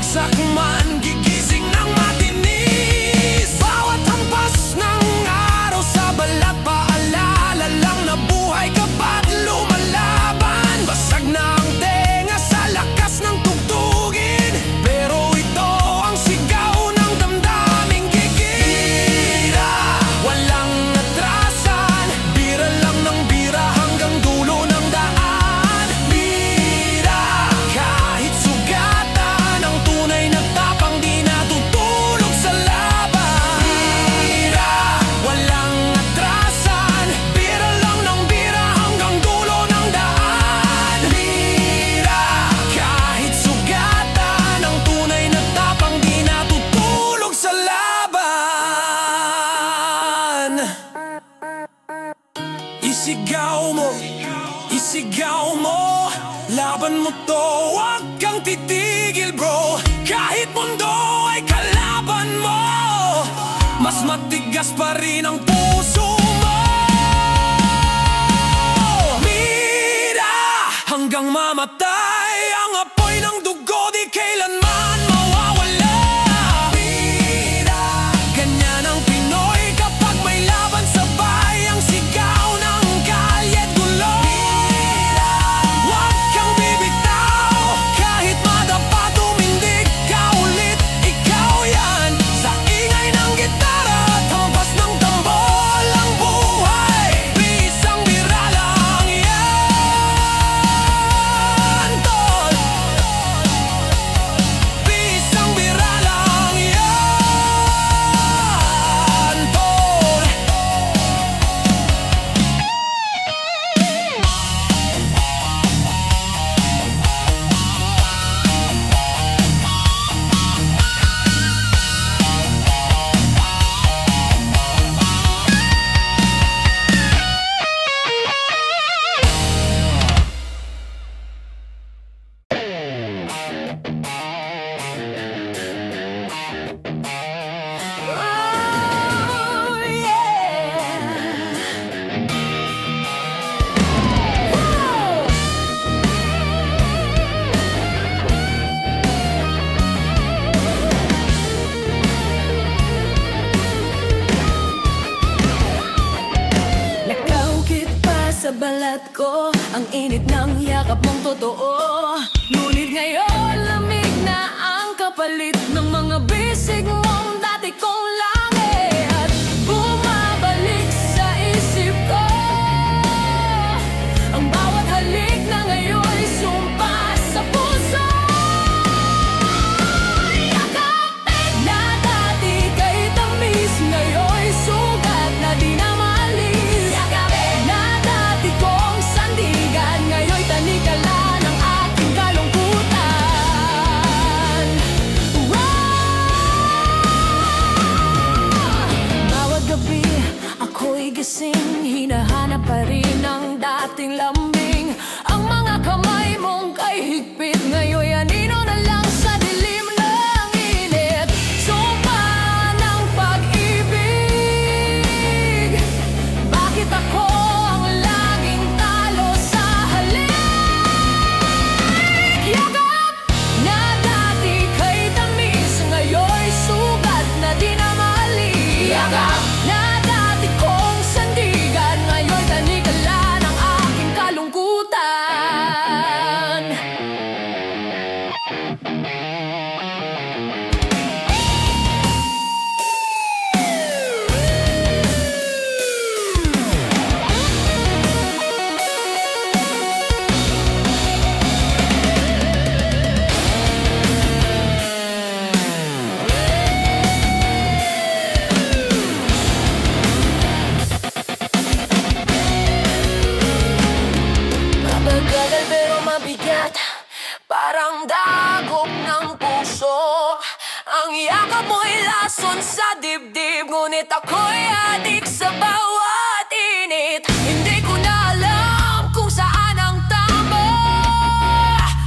Bumagsak man, gigising ng matinis. Bawat hampas ng araw sa balat, paalala lang na buhay kapag lumalaban. Basag na ang tenga sa lakas ng tugtugin, pero ito ang sigaw ng damdaming gigira. Walang atrasan, bira lang ng bira hanggang dulo ng daan. Bira, kahit sugatan, ang tunay na tapang di natutulog sa laban. Bira, walang atrasan, bira lang ng bira hanggang dulo ng daan. Bira, kahit sugatan, ang tunay na tapang di natutulog sa laban. Isigaw mo, laban mo to, huwag kang titigil bro. Kahit mundo ay kalaban mo, mas matigas pa rin ang puso mo. Mira, hanggang mamatay, ang apoy ng dugo di kailanman mawawala. Mira, ganyan ang Pinoy kapag may laban sabay, ang sigaw ng kalye't gulo. Mira, huwag kang bibitaw, kahit madapa tumindig ka ulit, ikaw yan. Sa ingay ng gitara at hampas ng tambol, ang buhay isang bira lang yan, tol. Isang bira lang yan, tol. Oh, yeah. Nakaukit pa sa balat ko ang init ng yakap mong totoo. Ngunit ngayon lamig na ang kapalit ng mga bisig mong dati kong langit. Bumabalik sa isip ko ang bawat halik na ngayon sumpa sa puso. Yakap na dati kay tamis, ngayon sugat na di na maalis. Yakap na dati kong sandigan, ngayon tanikala ng aking kalungkutan. Bawat gabi ako'y gising, hinahanap pa rin ang dating lambing. Ang mga kamay mong kay higpit, ngayon anino na lang sa dilim ng init. Sumpa ng pag-ibig, bakit ako ang laging talo sa halik? Yakap na dati kay tamis, ngayon sugat na di na maalis. Yakap na dati kong sandigan, ngayon tanikala ng aking kalungkutan. Mabagal pero mabigat, parang dagok ng puso. Ang yakap mo'y lason sa dibdib, ngunit ako'y adik sa bawat init. Hindi ko na alam kung saan ang tama,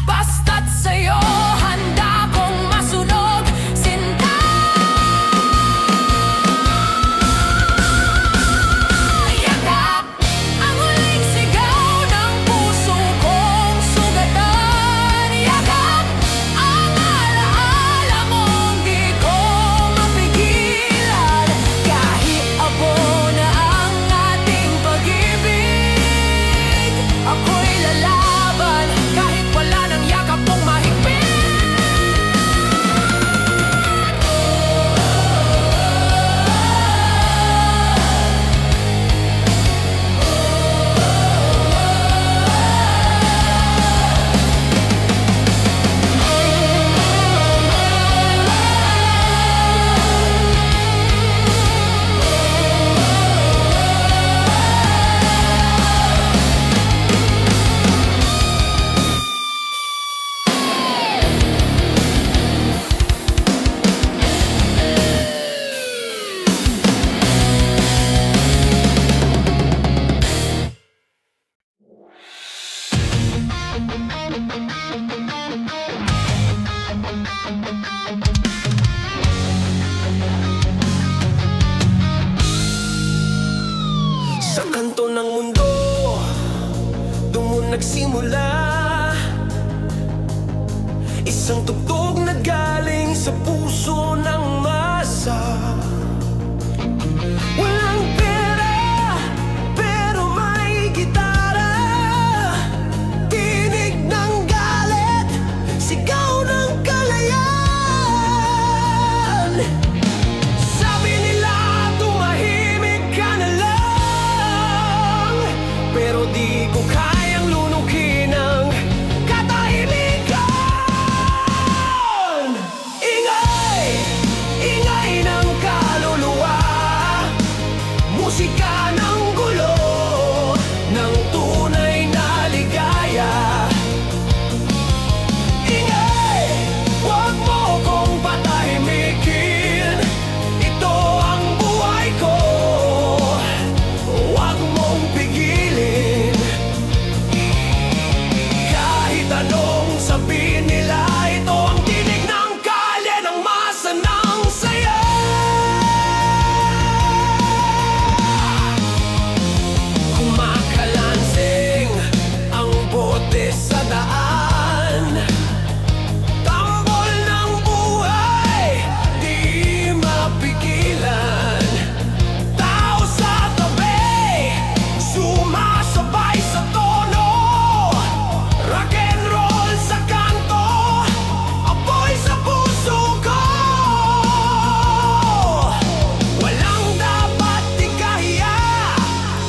basta't sa'yo handa kong masunog, sinta. Yakap ang huling sigaw ng puso kong sugatan. Yakap ang alaala Isang tugtog na galing sa puso ng masa. Walang pera, pero may gitara. Tinig ng galit, sigaw ng kalayaan. Sabi nila tumahimik ka na lang, pero di ko kayang lunukin ang katahimikan. Ingay, ingay ng kaluluwa, musika ng gulo, ng tunay na ligaya. Ingay, huwag mo kong patahimikin, ito ang buhay ko, huwag mong pigilin. Kahit anong sabihin nila, ito ang tinig ng kalye ng masa ng saya. Kumakalansing ang bote sa daan, tambol ng buhay, di mapigilan. Tao sa tabi, sumasabay sa tono, rock and roll sa kanto, apoy sa puso ko. Walang dapat ikahiya,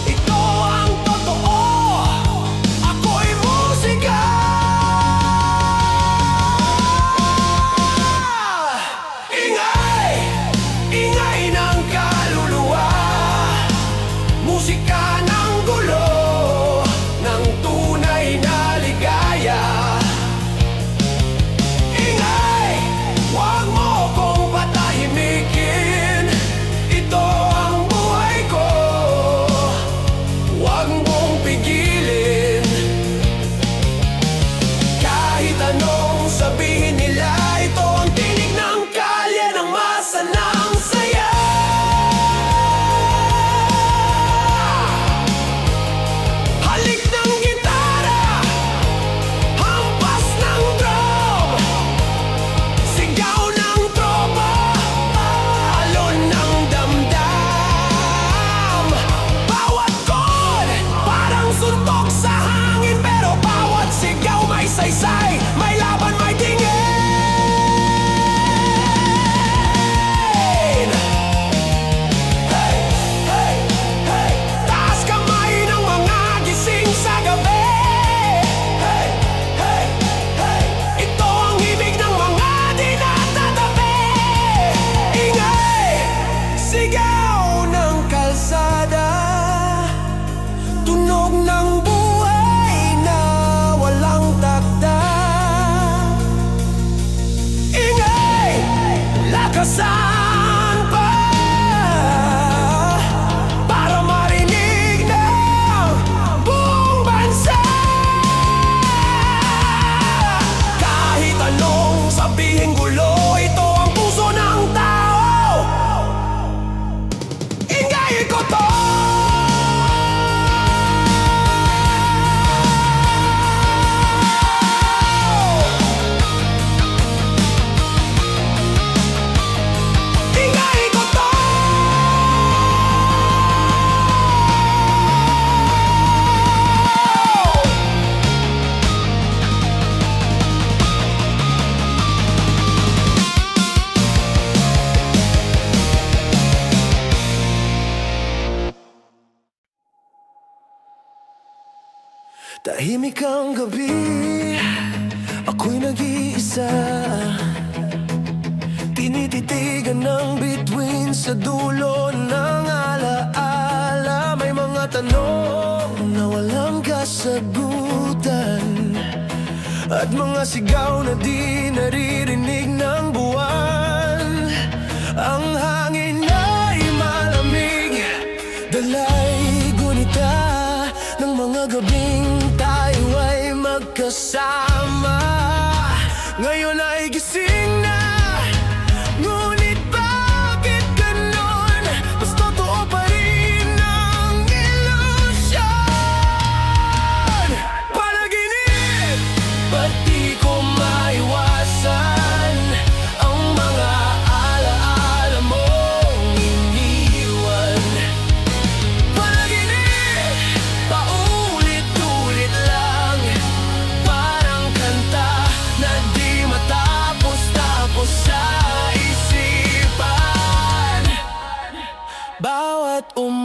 ito ang totoo, ako'y musika. Ingay, ingay ng kaluluwa, musika ng gulo, ng tunay na ligaya. Ingay, huwag mo kong patahimikin, ito ang buhay ko, huwag mong pigilin. Kahit anong sabihin nila, ito ang tinig ng kalye ng masa ng saya. Halik ng gitara, hampas ng drum, sigaw ng tropa, alon ng damdam. Bawat chord parang suntok sa hangin, pero bawat sigaw may saysay, may laban, may tingin. Hey, hey, hey, taas kamay ng mga gising sa gabi. Hey, hey, hey, ito ang ibig ng mga di natatabi. Ingay, sigaw ng kalsada, tunog ng buhay na walang takda. Ingay, lakasan pa, para marinig ng buong bansa. Kahit anong sabihin gulo, ito ang puso ng tao, ingay ko to. Ingay ko to. Tahimik ang gabi, ako'y nag-iisa, tinititigan ng bituin sa dulo ng alaala. May mga tanong na walang kasagutan, at mga sigaw na di naririnig ng buwan. Ang hangin ay malamig, dalay gunita ng mga gabing tayo ay magkasama. Ngayon ay gising na, ngunit bakit ganon? Mas totoo pa rin ang ilusyon. Panaginip, ba't di ko maiwasan?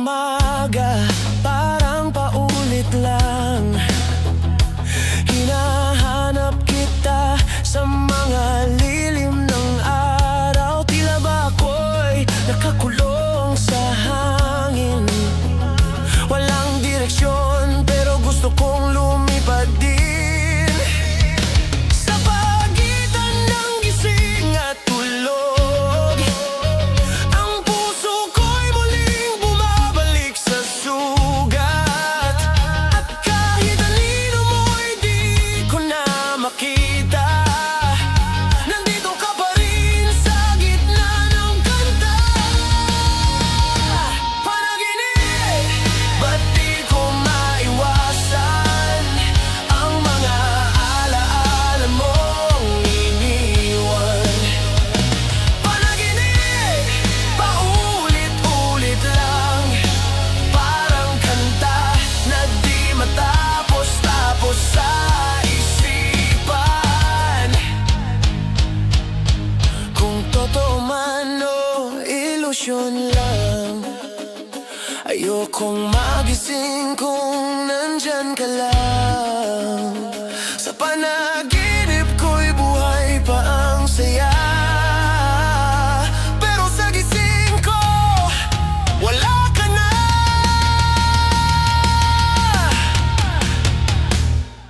umaga, parang paulit lang. Hinahanap kita sa mga lilim ng araw. Tila ba ako'y nakakulong sa hangin? Walang direksyon pero gusto kong lumipad din. Sa pagitan ng gising at tulog, ang puso ko'y muling bumabalik sa sugat. At kahit anino mo'y di ko na makita, nandito ka pa rin sa gitna ng kanta. Panaginip, ba't di ko maiwasan ang mga alaala mong iniwan? Panaginip, paulit-ulit lang, parang kanta na di matapos-tapos sa isipan. Kung totoo man o ilusyon lang, ayokong magising kung nandyan ka lang. Sa panaginip ko'y buhay pa ang saya, pero sa gising ko, wala ka na.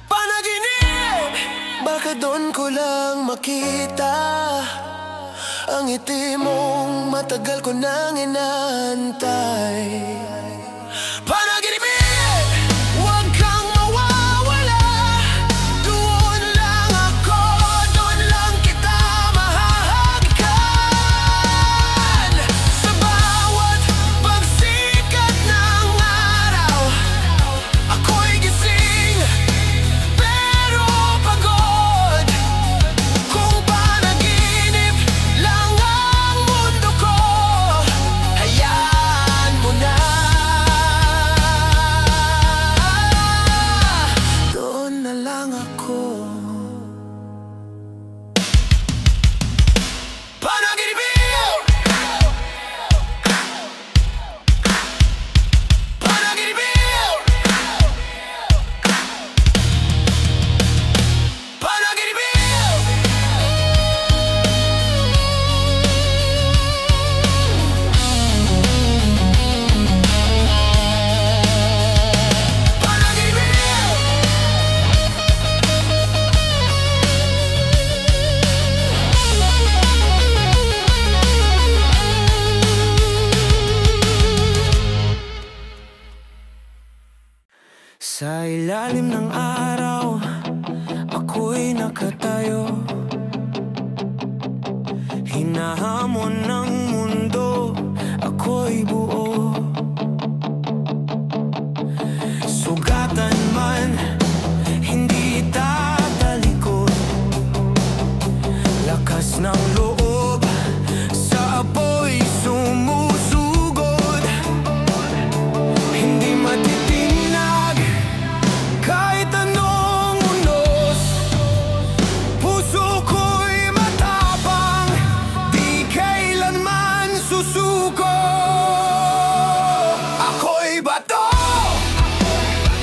Panaginip, baka doon ko lang makita ang ngiti mong matagal ko nang inaantay. Panaginipin, huwag kang mawawala. Doon lang ako, doon lang kita mahahagkan. Sa bawat pagsikat ng araw, ako'y gising pero pagod. Kung panaginip lang ang mundo ko, hayaan mo na. Doon na lang ako. Panaginipin! Panaginipin! Panaginipin! Sa ilalim ng araw, ako'y nakatayo. Hinahamon ng mundo, ako'y buo. Sugatan man, hindi tatalikod. Lakas ng loob, sa apoy sumusugod. Hindi matitinag kahit anong unos. Puso ko'y matapang, di kailanman susuko. Ako'y bato,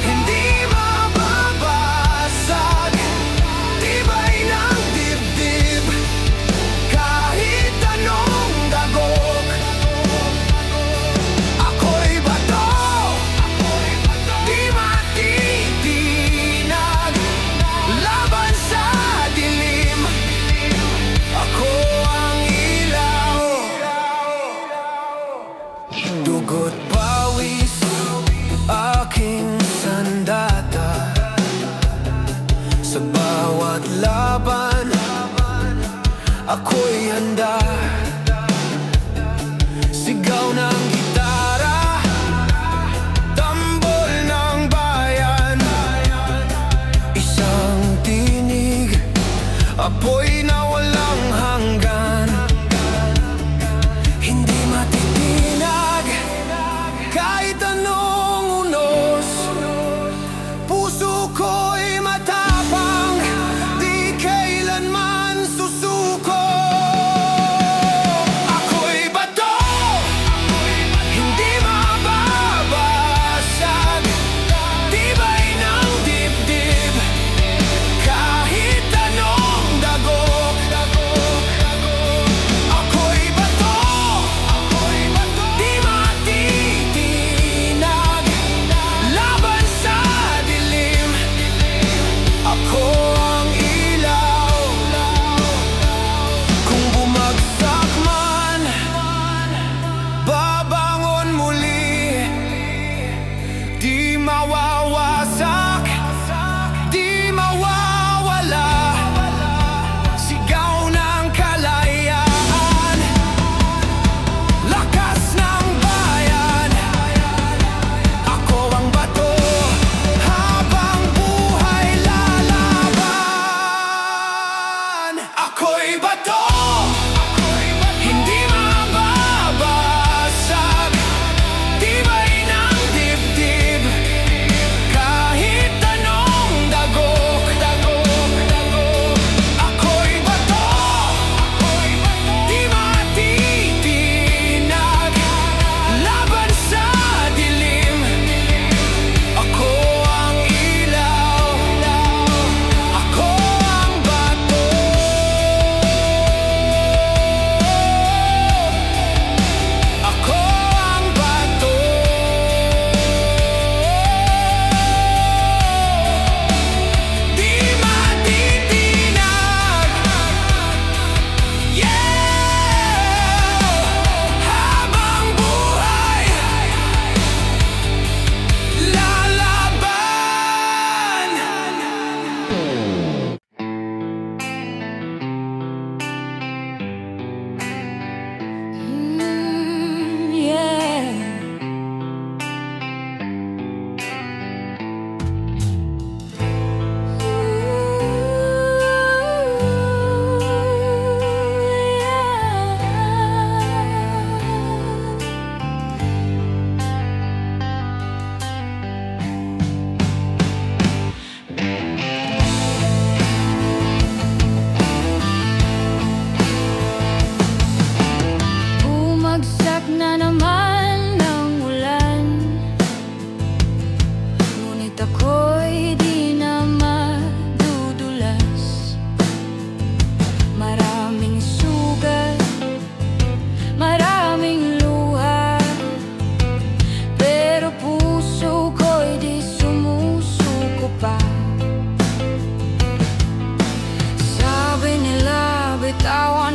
hindi mababasag. Tibay ng dibdib, kahit anong dagok. Ako'y bato, di matitinag laban sa dilim. Ako ang ilaw, dugot pawis, aking sandata. Sa bawat laban, ako'y handa. Sigaw ng gitara, tambol ng bayan. Isang tinig, apoy na walang hanggan. Hindi matitinag kahit anong unos. Puso ko'y matapang, di kailanman susuko. Ako'y bato,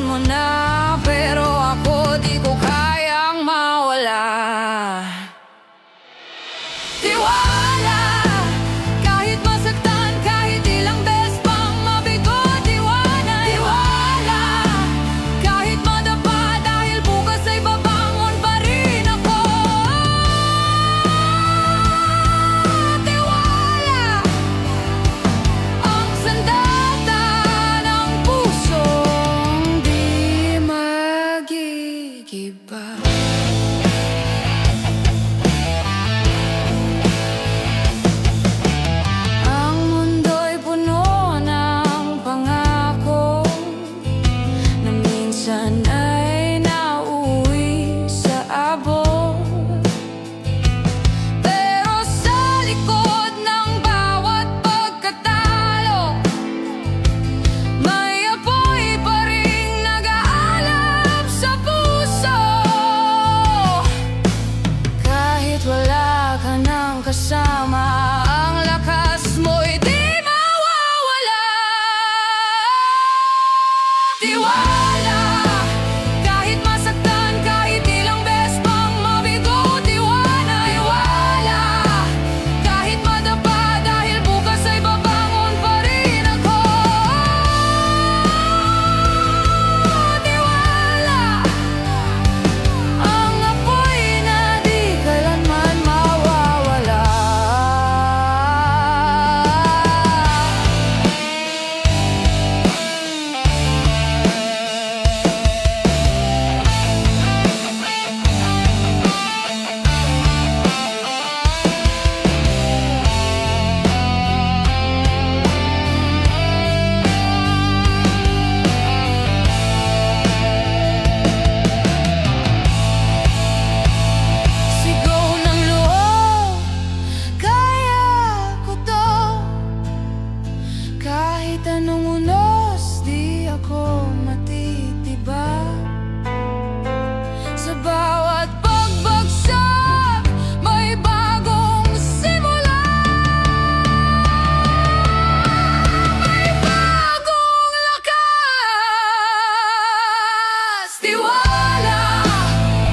mo na, pero ako di ko kayang mawala. Tiwala, kahit masaktan, kahit ilang beses pang mabigo. Tiwala, tiwala, kahit madapa, dahil bukas ay babangon pa rin ako. Tiwala, ang sandata ng pusong di magigiba. Ay nauwi sa abot, pero sa likod ng bawat pagkatalo, may apoy pa ring nag-aalab sa puso. Kahit wala ka nang kasama, ang lakas mo'y di mawawala. Tiwala, anong unos, di ako matitiba. Sa bawat pagbagsak, may bagong simula. May bagong lakas. Tiwala,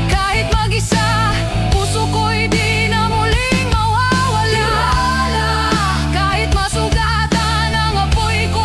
kahit mag-isa, puso ko'y di na muling mawawala. Tiwala, kahit masugatan ang apoy ko,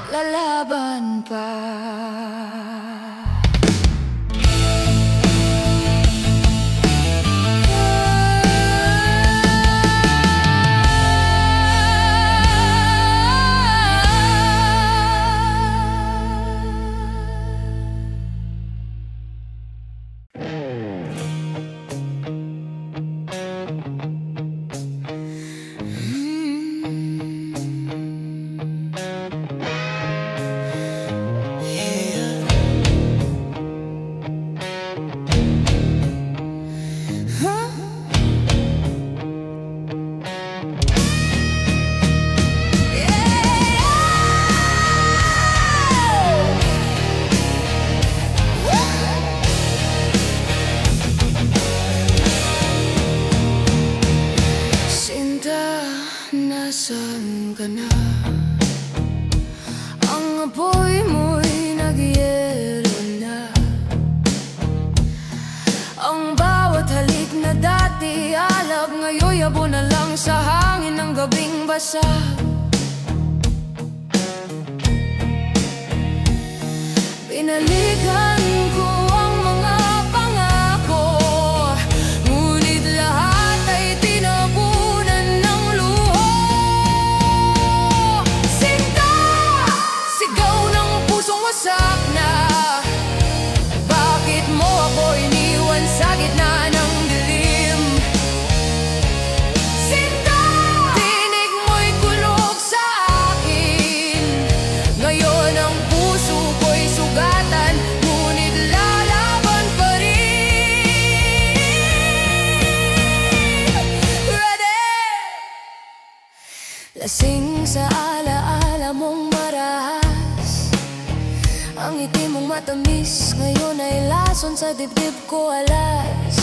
lalaban pa. Nasaan ka na? Ang apoy mo'y nagyero na. Ang bawat halik na dati alab, ngayon'y abo na lang sa hangin ng gabing basag. Pinalikan ko ang mga pangako, ngunit lahat ay tinabunan ng luho. Sinta, sigaw ng pusong wasak na. Bakit mo ako iniwan sa gitna ng dilim? Lasing sa alaala mong marahas. Ang ngiti mong matamis ngayon ay lason sa dibdib ko alas.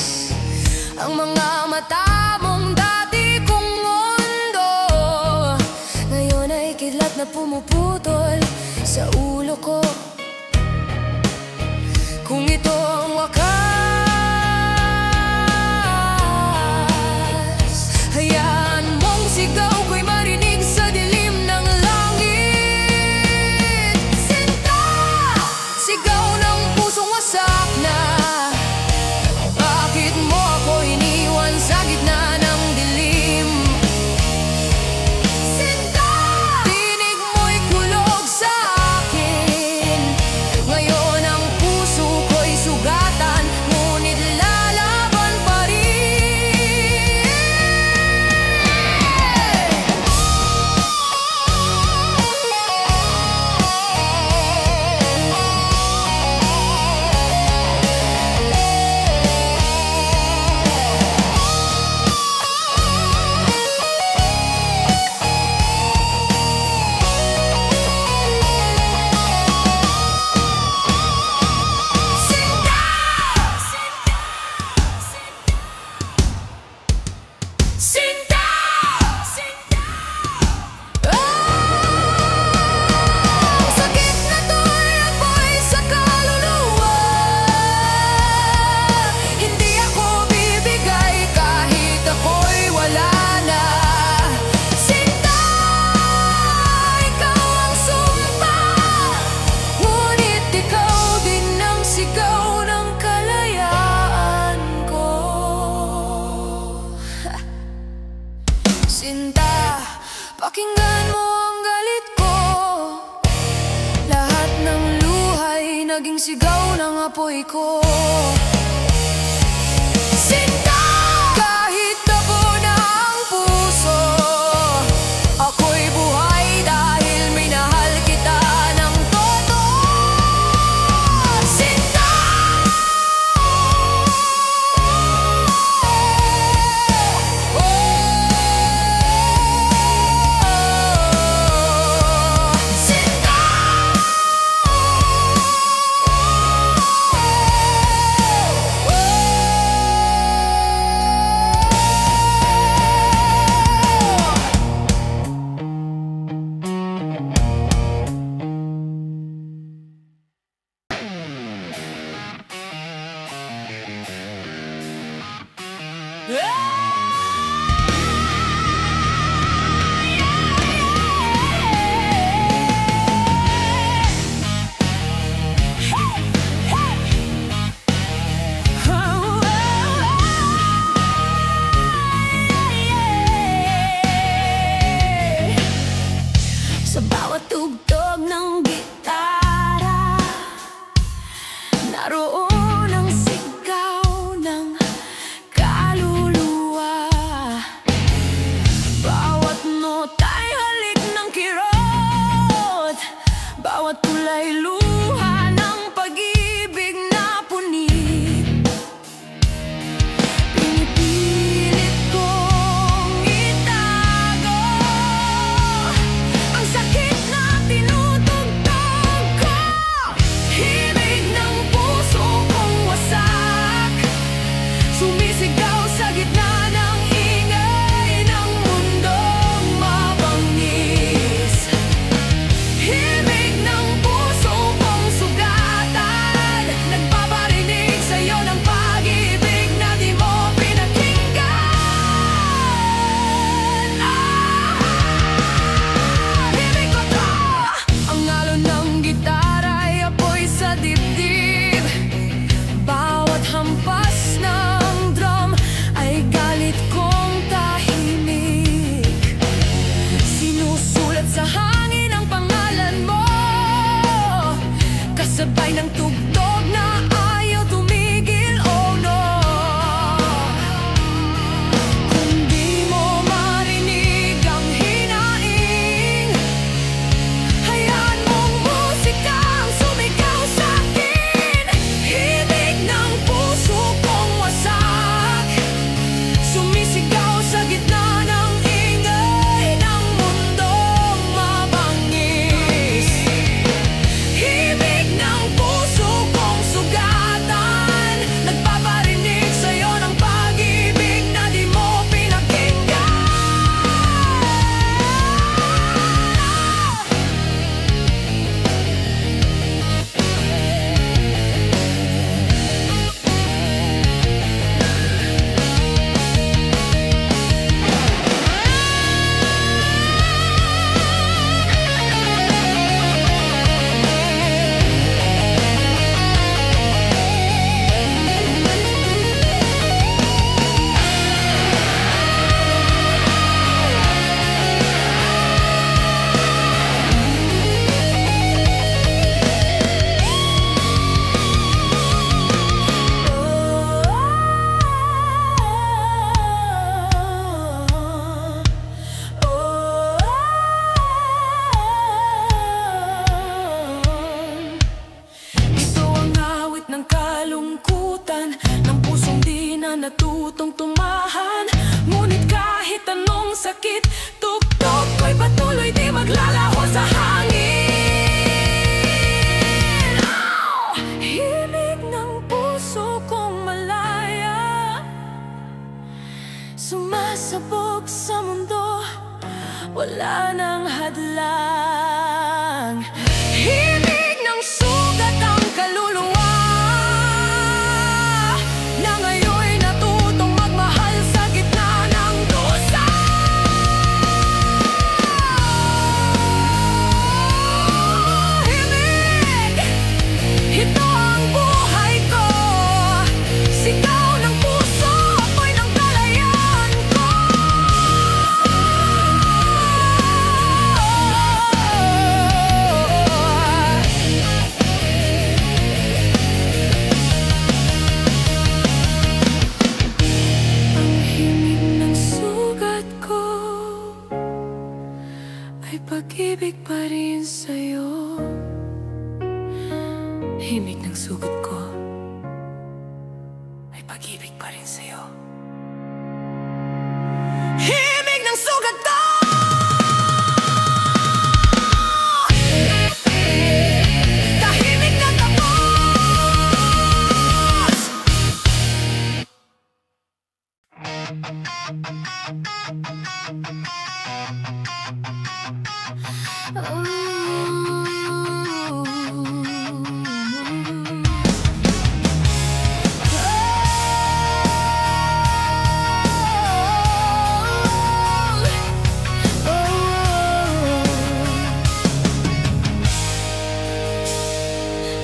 Ang mga mata mong dati kong mundo ngayon ay kidlat na pumuputol sa ulo ko. Kung ito ang wakas, hayaan mong sigaw ko'y marinig sa dilim ng langit. Sinta, sigaw ng pusong wasak na. Bakit mo ako iniwan sa gitna ng dilim? Sinta, tinig mo'y kulog sa akin. Ngayon ang puso ko'y sugatan, ngunit lalaban pa rin. Sinta! Sakit na to'y apoy sa kaluluwa. Hindi ako bibigay kahit ako'y wala na. Sinta, ikaw ang sumpa, ngunit ikaw din ang sigaw ng kalayaan ko. Sinta, pakinggan mo ang galit ko. Lahat ng luhay naging sigaw ng apoy ko. Sinta, kahit tabo na ang puso, ako'y buhay dahil minahal kita ng totoo. Sinta! Sa bawat tugtog ng gitara, naroon ang sigaw ng kaluluwa. sumasabog sa mundo, wala nang hadlang. Himig ng sugat ang kaluluwa na ngayon'y natutong magmahal sa gitna ng dusa. Himig, ito ang buhay ko, sigaw ng puso, apoy ng kalayaan ko. Ang himig ng sugat ko ay pag-ibig pa rin sa'yo. Himig ng sugat ko ay pag-ibig pa rin sa'yo. Himig ng sugat ko! Tahimik na tapos!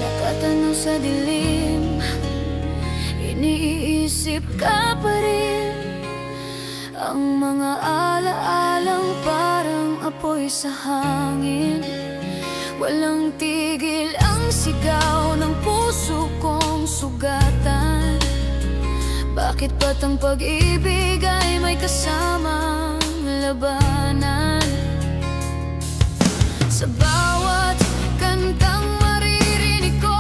Nakatanaw sa dilim, iniisip ka pa rin. Ang mga alaalang parang apoy sa hangin. Walang tigil ang sigaw ng puso kong sugatan. Bakit ba't ang pag-ibig ay may kasamang labanan? Sa bawat kantang maririnig ko,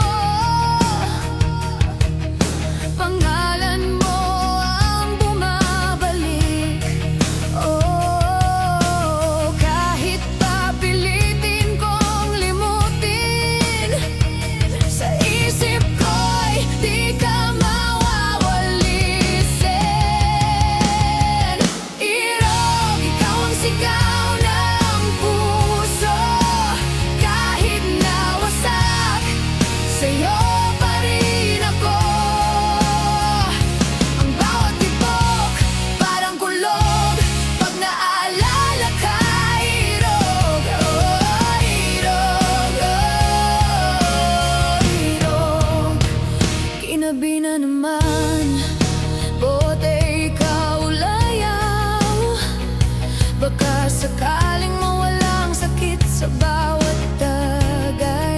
pangalan mo ang bumabalik. Oh, kahit papilitin kong limutin, sa isip ko'y di ka mawawalisin. Irog, ikaw ang sigaw ng puso, kahit nawasak, sa'yo pa rin ako. Ang bawat tibok parang kulog, pag naalala ka. Irog, oh, irog, oh, irog. Ginabi na naman, bote ikaw layaw. Baka sakaling mawalang sakit sa bawat tagay.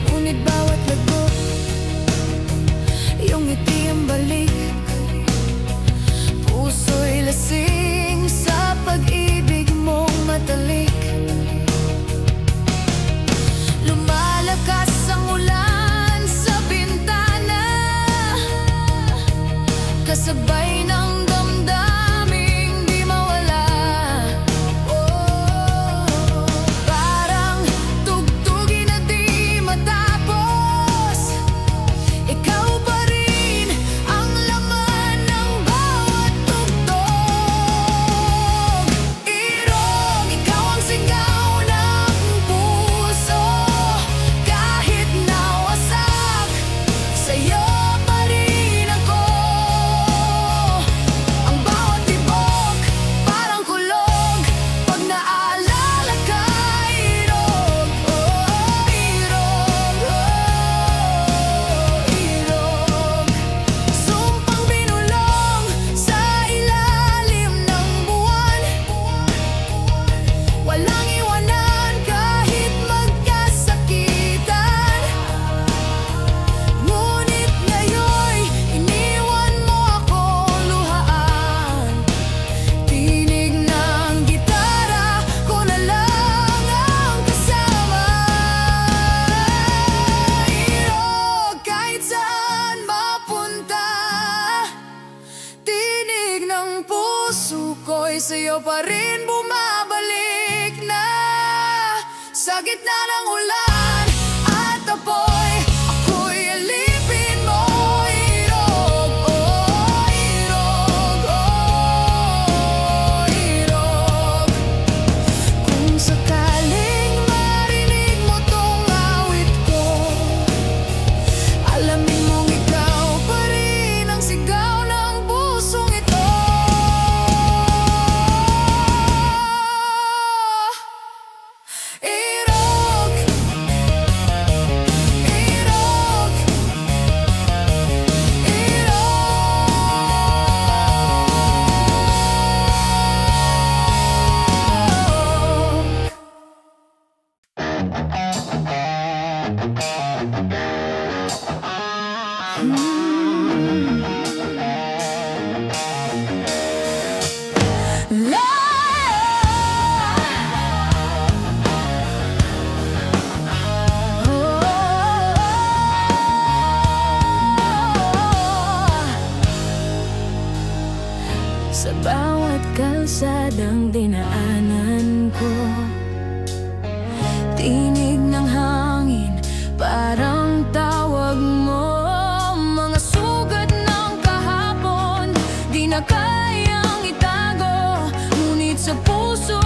Ngunit bawat lagot, iyong ngiti ang balik. Puso'y lasing sa pag-ibig mong matalik. Lumalakas ang ulan sa bintana, kasabay ng damdaming di mawala. Oh, parang tugtugin na di matapos. Ikaw pa rin ang laman ng bawat tugtog. Irog, ikaw ang sigaw ng puso, kahit nawasak, sa'yo pa rin ako. Ang bawat tibok parang kulog, pag naalala ka. Irog, oh, irog, oh, irog. Sumpang binulong sa ilalim ng buwan, walang iwanan kahit magkasakitan. Ngunit ngayon'y iniwan mo akong luhaan. Tinig ng gitara ko na lang ang kasama. Irog, kahit saan mapunta, tinig ng puso ko'y sa'yo pa rin bumabalik na. Sa gitna ng ulan at apoy, ako'y alipin mo. Irog, oh, irog, oh, bawat kalsadang dinaanan ko. Tinig ng hangin, parang tawag mo. Mga sugat ng kahapon, di na kayang itago. Ngunit sa puso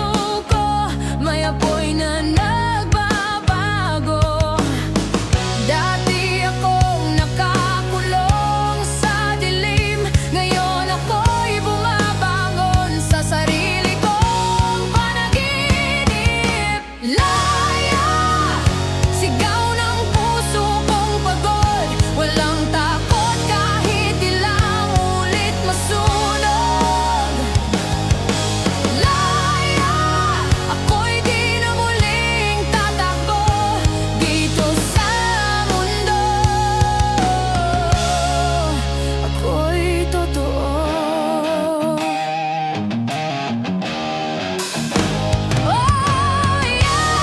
ko, may apoy na nagbabago. Dati akong nakakulong sa dilim, ngayon ako'y bumabangon sa sarili kong panaginip. Laya, sigaw ng puso kong pagod, walang takot kahit ilang ulit masunog. Laya, ako'y di na muling tatakbo dito sa mundo. Ako'y totoo. Oh yeah!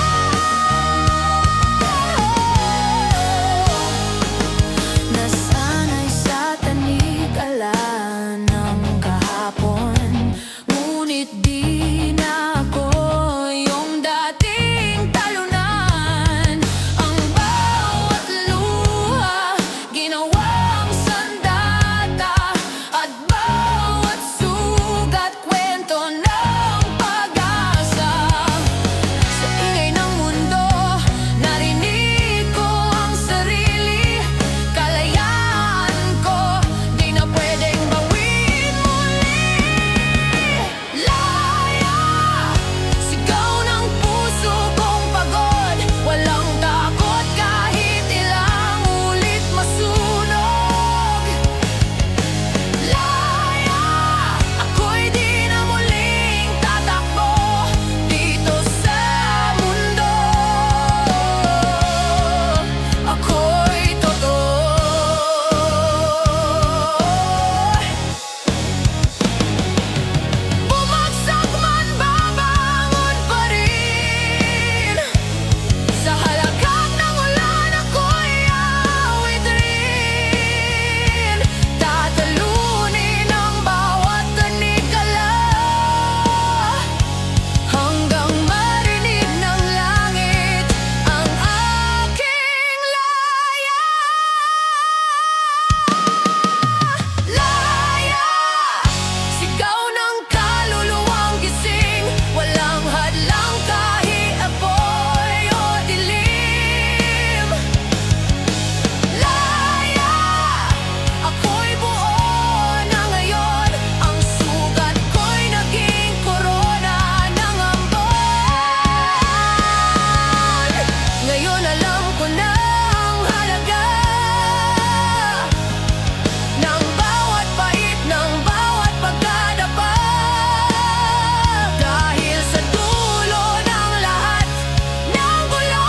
Nasanay sa tanikala ng kahapon, ngunit di na ako yung dating talunan. Ang bawat luha, ginawang sandata, at bawat sugat, kwento ng pag-asa. Sa ingay ng mundo, narinig ko ang sarili. Kalayaan ko, di na pwedeng bawin muli. Laya, sigaw ng puso kong pagod, walang takot kahit ilang ulit masunog. Laya, ako'y di na muling tatakbo dito sa mundo. Ako'y totoo. Bumagsak man, babangon pa rin. Sa halakak ng ulan, ako'y awit rin. Tatalunin ang bawat tanikala, hanggang marinig ng langit ang aking laya. Laya, sigaw ng kaluluwang gising, walang hadlang kahit apoy o dilim. Laya, ako'y buo na ngayon, ang sugat ko'y naging korona ng ambon. Ngayon alam ko na ang halaga ng bawat pait, ng bawat pagkadapa. Dahil sa dulo ng lahat ng gulo,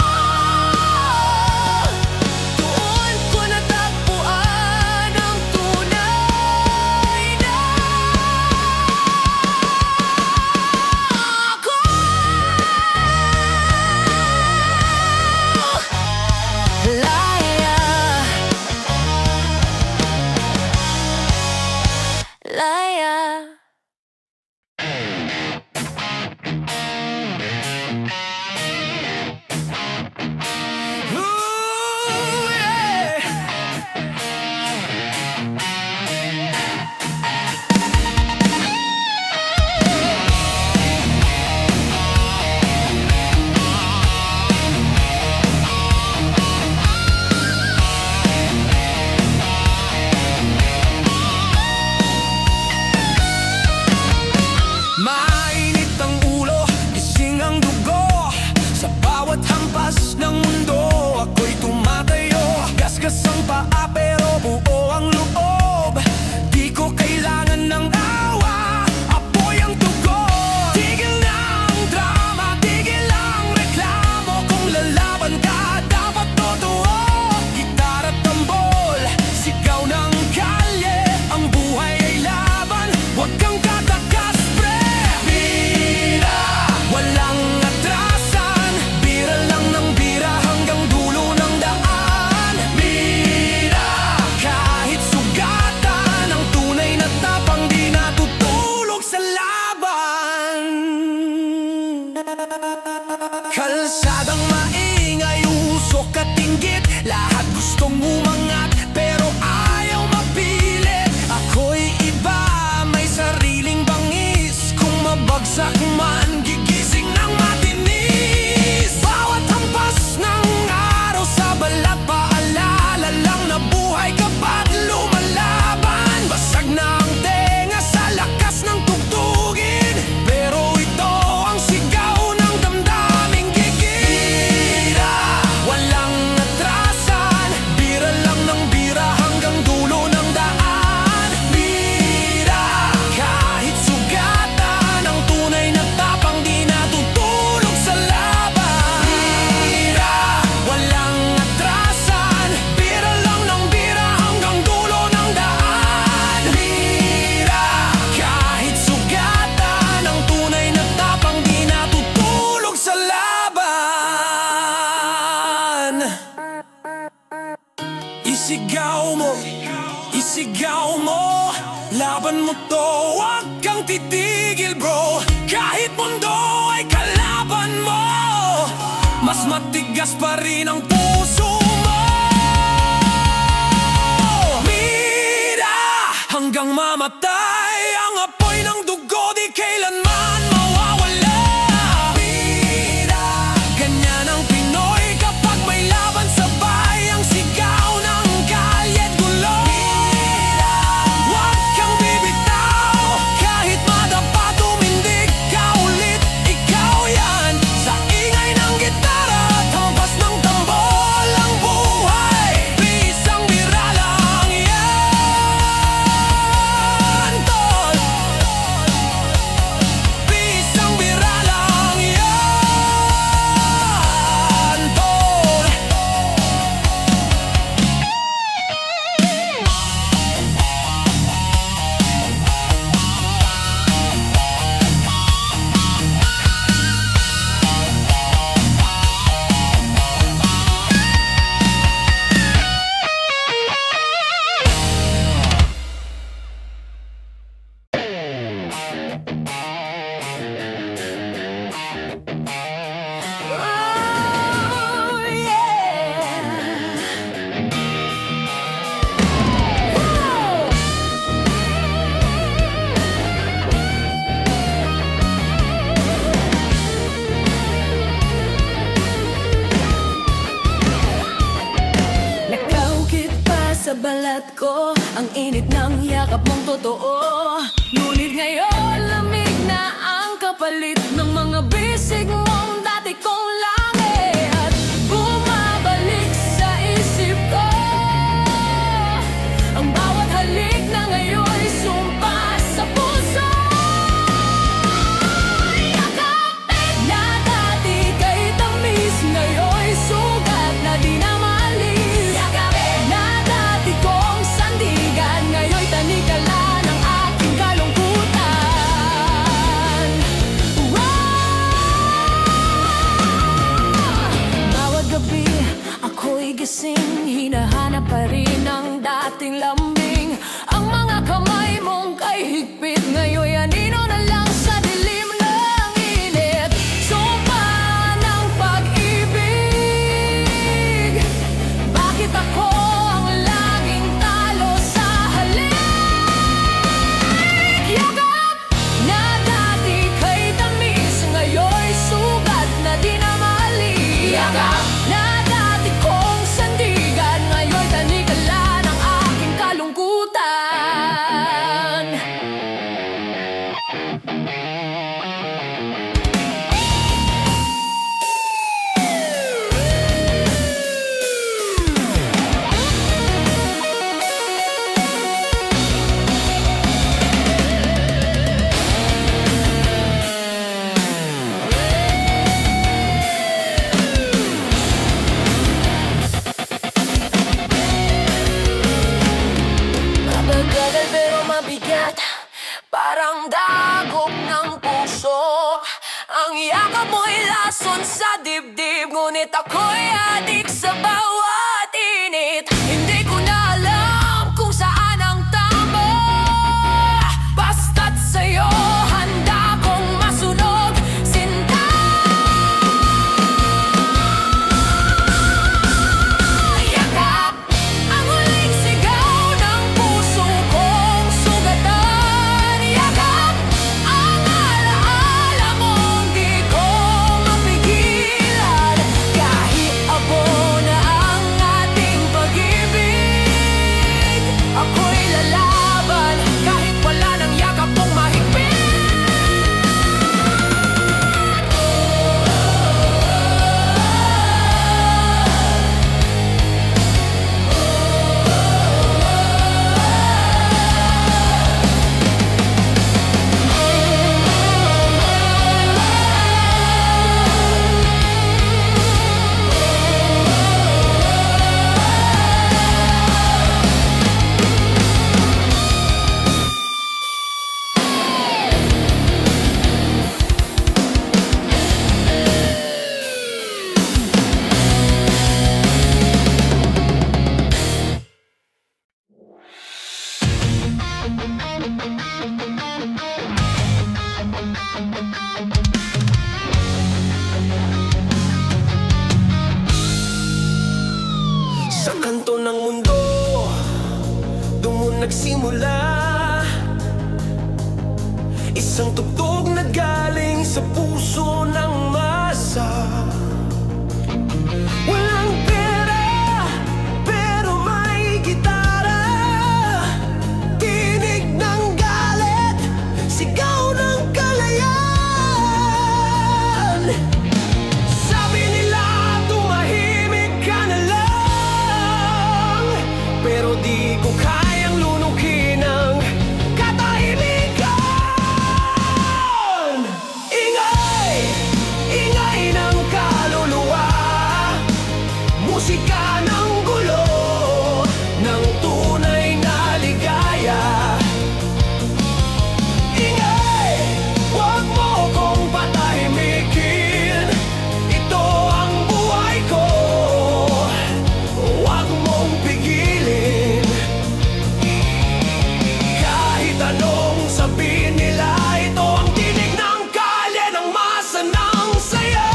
doon ko natagpuan ang tunay na ako. Laya, laya. Ooh, yeah. Mainit ang ulo, gising ang dugo. Sa bawat hampas ng mundo, ako'y tumatayo. Gasgas ang paa pero buo ang loob. Di ko kailangan ng awa, apoy ang tugo. Tigil na ang drama, tigil ang reklamo. Kung lalaban ka, dapat totoo. Gitara at tambol, sigaw ng kalye. Ang buhay ay laban, huwag kang tatakas, pre. Bira, walang atrasan. Bira lang ng bira hanggang dulo ng daan. Bira, kahit sugatan, ang tunay na tapang di natutulog sa Kalsadang maingay, usok at inggit, lahat gustong umangat pero ayaw mapilit. Ako'y iba, may sariling bangis, kung mabagsak man gigising ng matinis. Bawat hampas ng araw sa balat, paalala lang na buhay kapag lumalaban. Basag na ang tenga sa lakas ng tugtugin, pero ito ang sigaw ng damdaming gigira. Walang atrasan, bira lang ng bira hanggang dulo ng daan. Bira, kahit sugatan, ang tunay na tapang di natutulog sa laban. Bira, walang atrasan, bira lang ng bira hanggang dulo ng daan. Bira, kahit sugatan, ang tunay na tapang di natutulog sa laban. Isigaw mo, laban mo to, huwag kang titigil bro. Kahit mundo ay kalaban mo, mas matigas pa rin ang puso mo. Mira, hanggang mamatay, ang apoy ng dugo di kailanman mawawala. Mira, ganyan ang Pinoy kapag may laban sabay, ang sigaw ng kalye't gulo. Mira, huwag kang bibitaw, kahit madapa tumindig ka ulit, ikaw yan. Sa ingay ng gitara at hampas ng tambol, ang buhay isang bira lang yan, tol. Isang bira lang yan, tol. Oh, Nakaukit pa sa balat ko ang init ng yakap mong totoo. Ngunit ngayon lamig na ang kapalit ng mga bisig mong dati kong langit. Bumabalik sa isip ko ang bawat halik na ngayon'y sumpa sa puso. Yakapin na dati kay tamis, ngayon'y sugat na di na maalis. Yakapin na dati kong sandigan, ngayon'y tanikala ng aking kalungkutan. Bawat gabi ako'y gising, hinahanap pa rin ang dating lambing. Ang mga kamay mong kay higpit, ngayon'y anino na lang sa dilim ng init. Sumpa ng pag-ibig, bakit ako ang laging talo sa halik? Yakap na dati kay tamis, ngayon'y sugat na di na maalis. Yakap na dati kong sandigan, ngayon'y tanikala ng aking kalungkutan. Mabagal pero mabigat, parang dagok ng puso. Ang yakap mo'y lason sa dibdib, ngunit ako'y adik sa bawat init. Hindi ko na alam kung saan ang tama, basta't sa'yo handa kong masunod. Sinta Isang tugtog na galing sa puso ng masa. Walang pera, pero may gitara. Tinig ng galit, sigaw ng kalayaan. Sabi nila tumahimik ka na lang, pero di ko kayang lunukin ang katahimikan. Ingay, ingay ng kaluluwa, musika ng gulo, ng tunay na ligaya. Ingay, huwag mo kong patahimikin, ito ang buhay ko. Huwag mong pigilin, kahit anong sabihin nila, ito ang tinig ng kalye ng masa ng saya.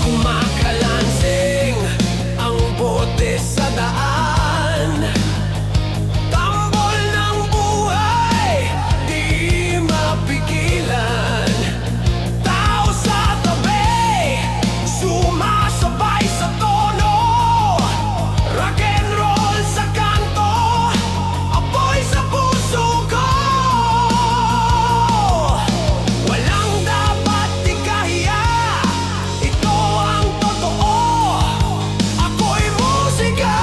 Kumakalansing ang bote sa daan, tambol ng buhay, di mapigilan. Tao sa tabi, sumasabay sa tono, rock and roll sa kanto, apoy sa puso ko. Walang dapat ikahiya, ito ang totoo, ako'y musika.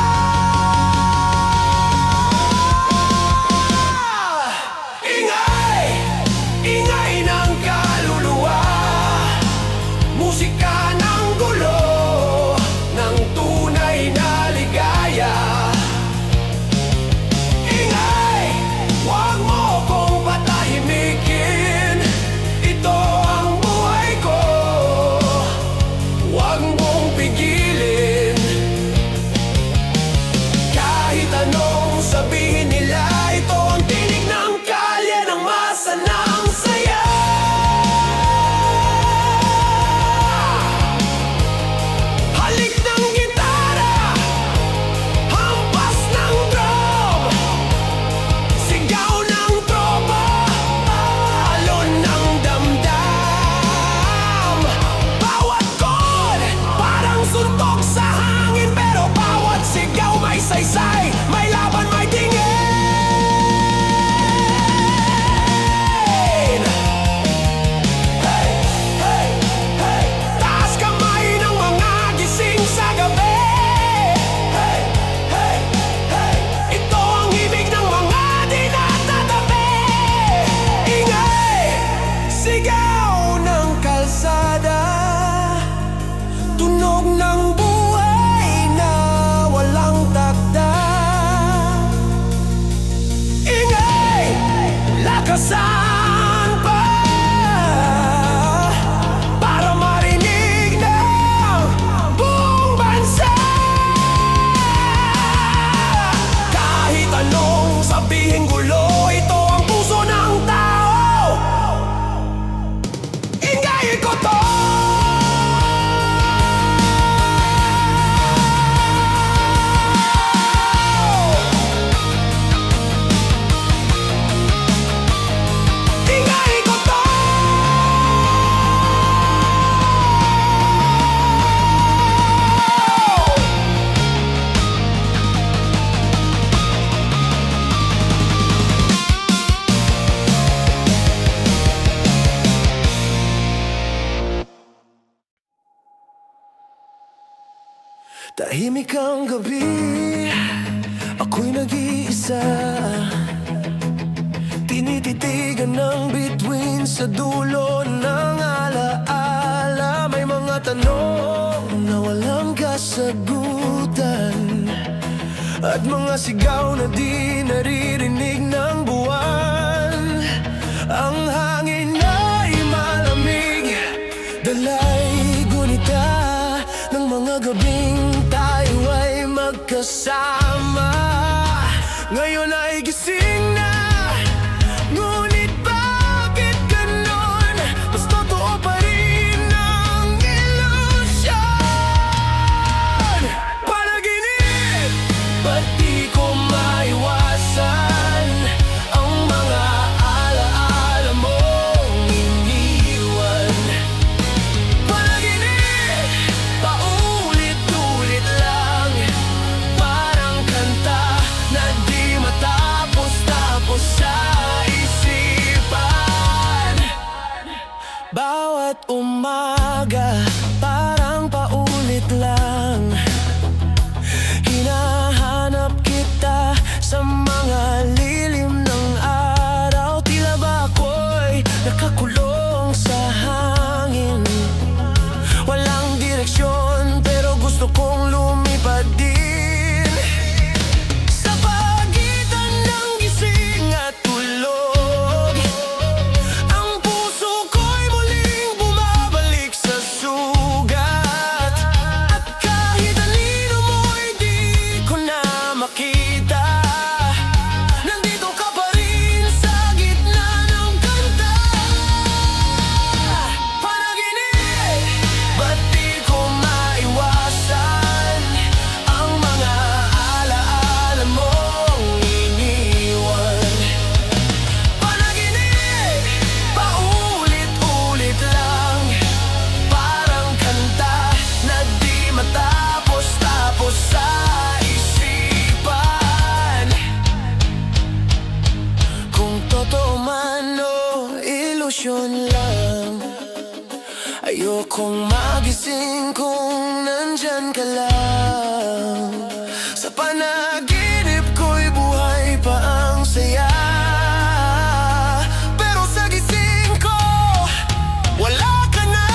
Ingay, ingay ng kaluluwa, musika ng gulo, ng tunay na ligaya. Ingay, huwag mo kong patahimikin, ito ang buhay ko. Huwag mong pigilin, kahit anong sabihin nila, ito ang tinig ng kalye ng masa ng saya. Halik ng gitara, hampas ng drum, sigaw ng tropa, alon ng damdam. Bawat chord parang suntok sa hangin, pero bawat sigaw may saysay, may laban, may tingin. Hey, hey, hey, taas kamay ng mga gising sa gabi. Hey, hey, hey, ito ang ibig ng mga di natatabi. Ingay, sigaw ng kalsada, tunog ng buhay na walang takda. Ingay, lakasan pa, para marinig ng buong bansa. Kahit anong sabihin gulo, ito ang puso ng tao. Ingay ko to. Ingay ko to. Tahimik ang gabi, ako'y nag-iisa, tinititigan ng bituin sa dulo ng alaala. May mga tanong na walang kasagutan, at mga sigaw na di naririnig ng buwan. Ang hangin ay malamig, dalay gunita ng mga gabing tayo ay magkasama. Ngayon ay gising na, ngunit bakit ganon? Mas totoo pa rin ang ilusyon. Panaginip, ba't di ko maiwas ilusyon lang. Ayokong magising kung nandyan ka lang. Sa panaginip ko'y buhay pa ang saya, pero sa gising ko, wala ka na.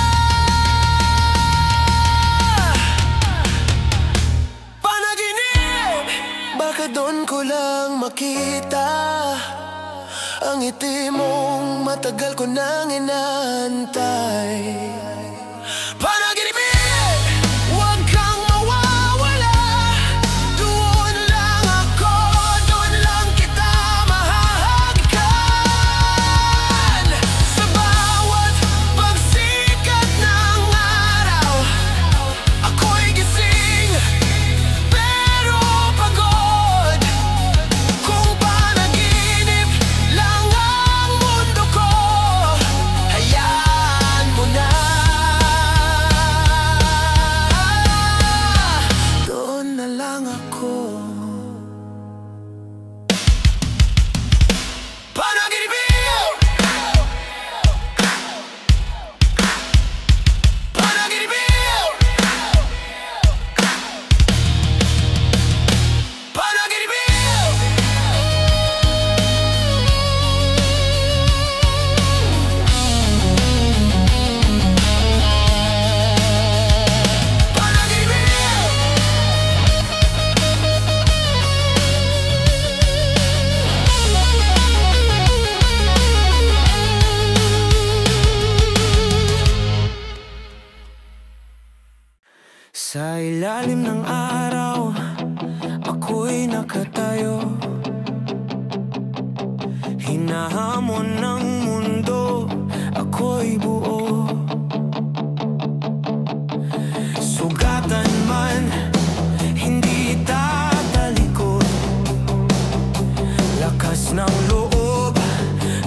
Panaginip, baka doon ko lang makita ang ngiti mong matagal ko nang inaantay. Panaginipin, huwag kang mawawala. Doon lang ako, doon lang kita mahahagkan. Sa bawat pagsikat ng araw, ako'y gising pero pagod. Kung panaginip lang ang mundo ko, hayaan mo na. Doon na lang ako. Panaginipin! Panaginipin! Panaginipin! Sa ilalim ng araw, ako'y nakatayo. Hinahamon ng mundo, ako'y buo. Sugatan man, hindi tatalikod. Lakas ng loob,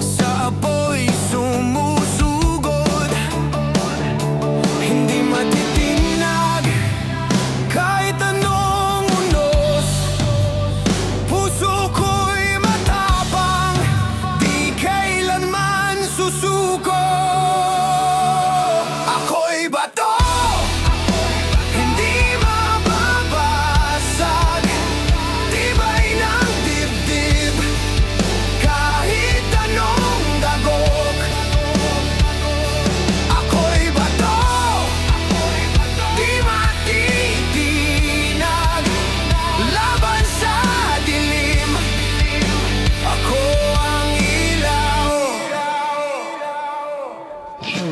sa apoy sumusugod. Hindi matitinag kahit anong unos. Puso ko'y matapang, di kailanman susuko. Ako'y bato, hindi mababasag. Tibay ng dibdib, kahit anong dagok. Ako'y bato, di matitinag laban sa dilim. Ako ang ilaw.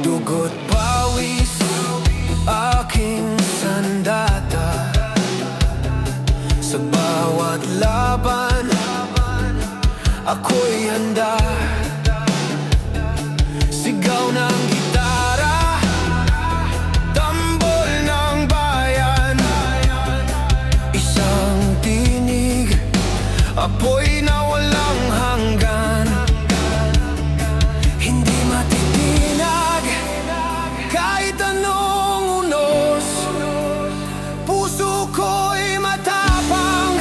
Dugo't pawis, aking sandata. Sa bawat laban, ako'y handa. Sigaw ng gitara, tambol ng bayan. Isang tinig, apoy na walang hanggan. Hindi matitinag kahit anong unos. Puso ko'y matapang,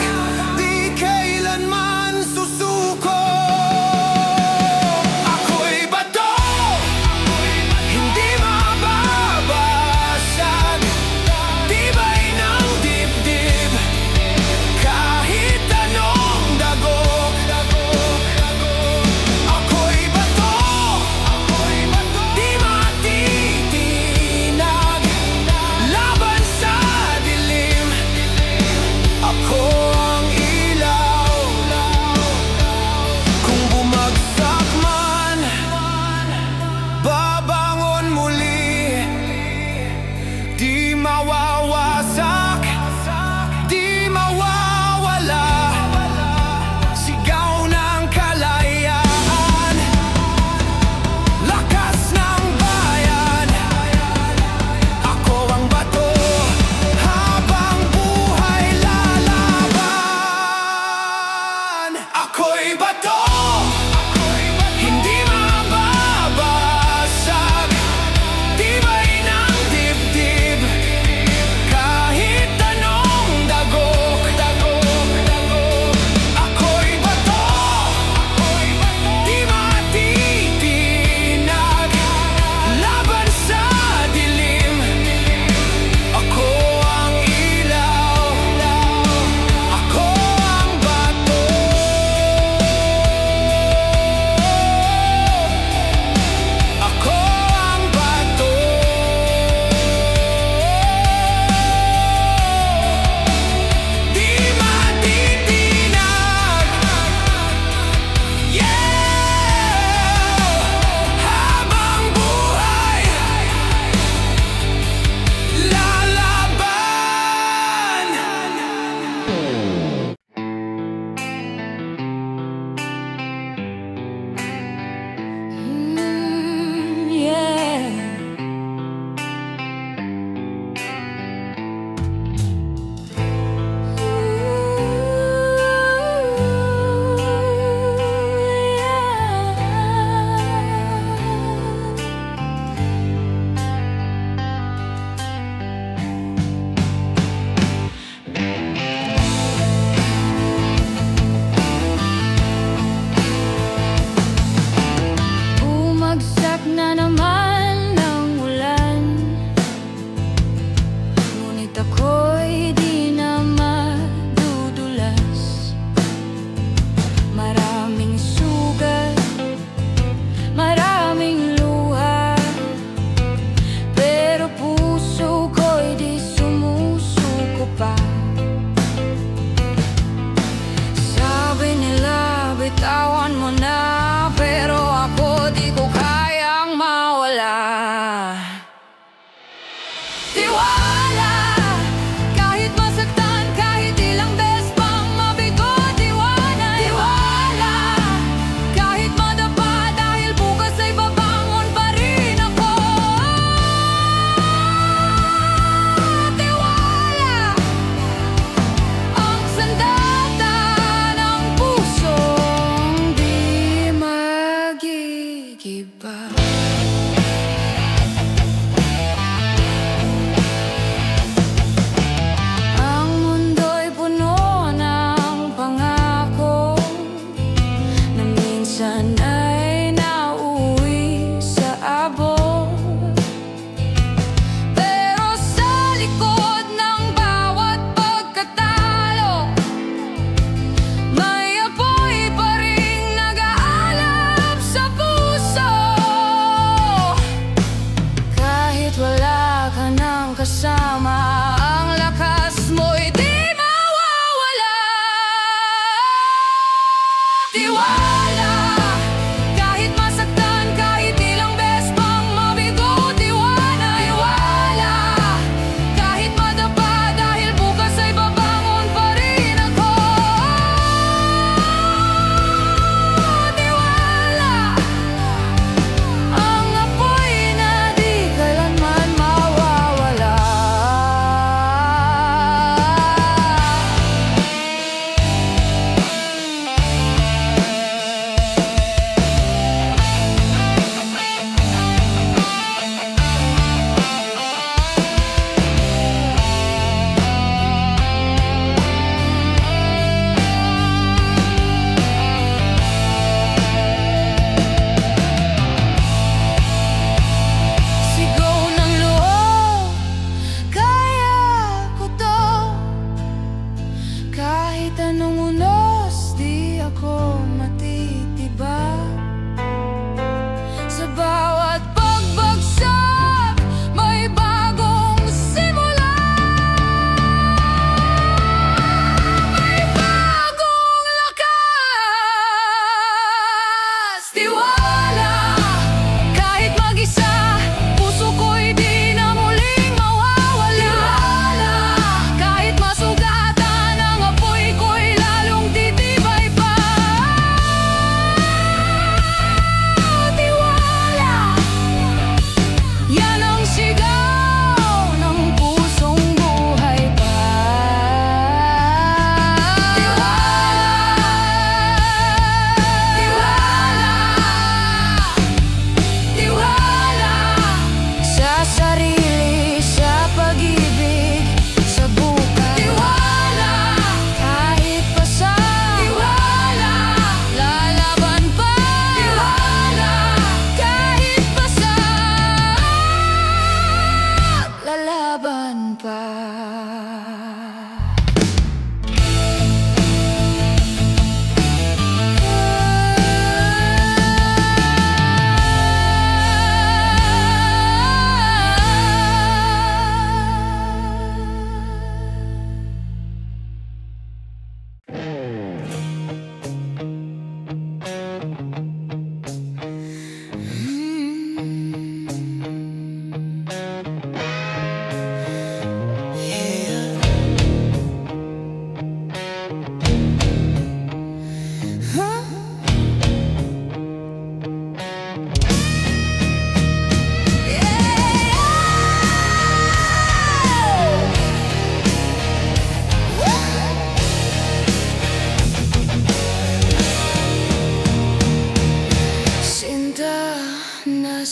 di kailanman susuko. Ako'y bato,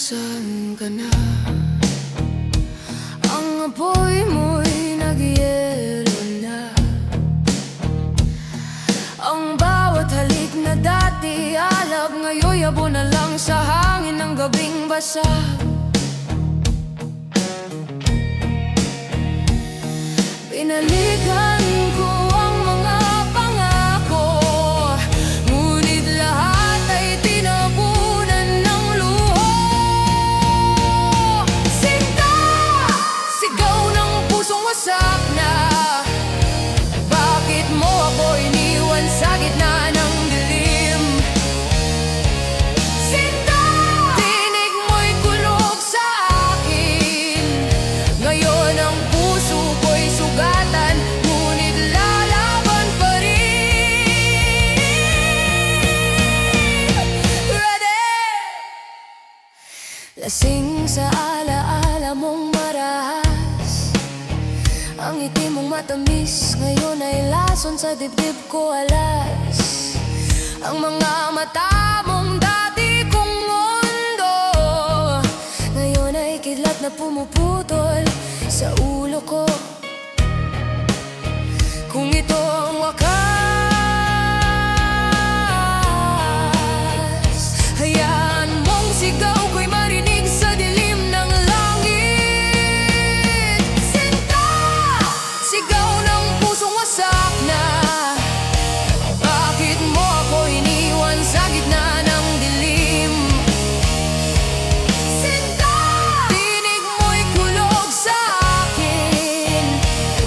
Nasaan ka na? Ang apoy mo'y nagyelo na. Ang bawat halik na dati alab, ngayon'y abo na lang sa hangin ng gabing basag. Pinalikan ko ang mga pangako, ngunit lahat ay tinabunan ng luho. Sinta! Sigaw ng pusong wasak na. Bakit mo ako iniwan sa gitna ng dilim? Sinta! Tinig mo'y kulog sa akin. Ngayon ang puso ko'y sugatan, ngunit lalaban pa rin. Ready! Lasing sa alaala mong marahas, ang ngiti mong matamis ngayon ay lason sa dibdib ko alas. Ang mga mata mong dati kong mundo, ngayon ay kidlat na pumuputol sa ulo ko. Kung ito ang wakas, hayaan mong sigaw ko'y marinig sa dilim ng langit. Sinta! Sigaw ng pusong wasak na. Bakit mo ako iniwan sa gitna ng dilim? Sinta! Tinig mo'y kulog sa akin.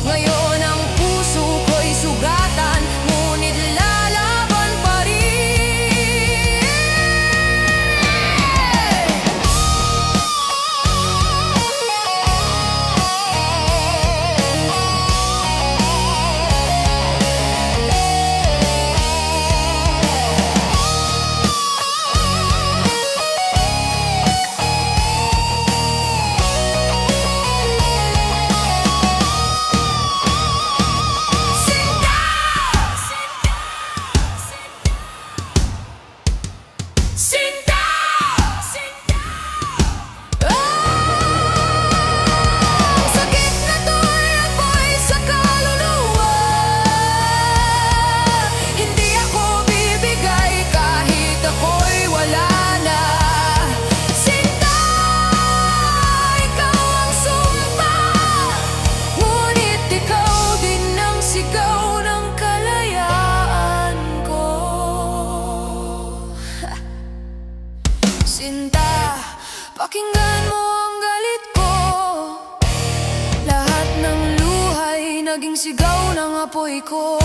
Ngayon ang puso ko'y sugatan, ngunit lalaban pa rin. Sinta! Ang sakit na to'y apoy sa kaluluwa. Hindi ako bibigay kahit ako'y wala na. Sinta! Ikaw ang sumpa, ngunit ikaw din ang sigaw ng kalayaan ko. Sinta, pakinggan mo ang galit ko. Lahat ng luhay naging sigaw ng apoy ko.